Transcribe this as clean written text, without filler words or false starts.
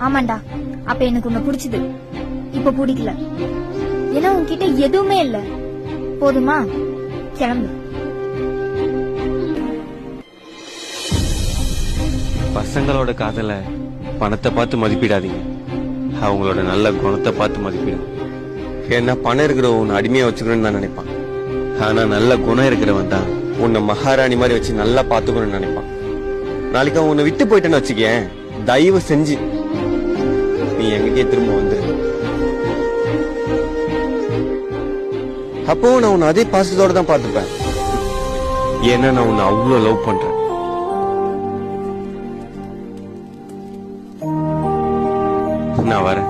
ஆமாண்டா, அப்ப எனக்கு உன்னை பிடிச்சது, இப்ப பிடிக்கல. ஏன்னா உன்கிட்ட எதுவுமே இல்ல. போதுமா? கிளம்பு. பசங்களோட காதல பணத்தை பார்த்து மதிப்பிடாதீங்க, அவங்களோட நல்ல குணத்தை பார்த்து மதிப்பிடும். ஏன்னா பணம் இருக்கிற உன்னை அடிமையா வச்சுக்கணும்னு தான் நினைப்பான். ஆனா நல்ல குணம் இருக்கிறவன் தான் உன்னை மகாராணி மாதிரி வச்சு நல்லா பாத்துக்கணும்னு நினைப்பான். நாளைக்கு அவன் உன்னை விட்டு போயிட்டேன்னு வச்சுக்கேன், தயவு செஞ்சு நீ எங்கிட்டே திரும்ப வந்துரு. அப்போ நான் உன்னை அதே பாசத்தோட தான் பாத்துப்பேன். ஏன்னா நான் உன்னை அவ்வளவு லவ் பண்றேன். நான் வரேன்.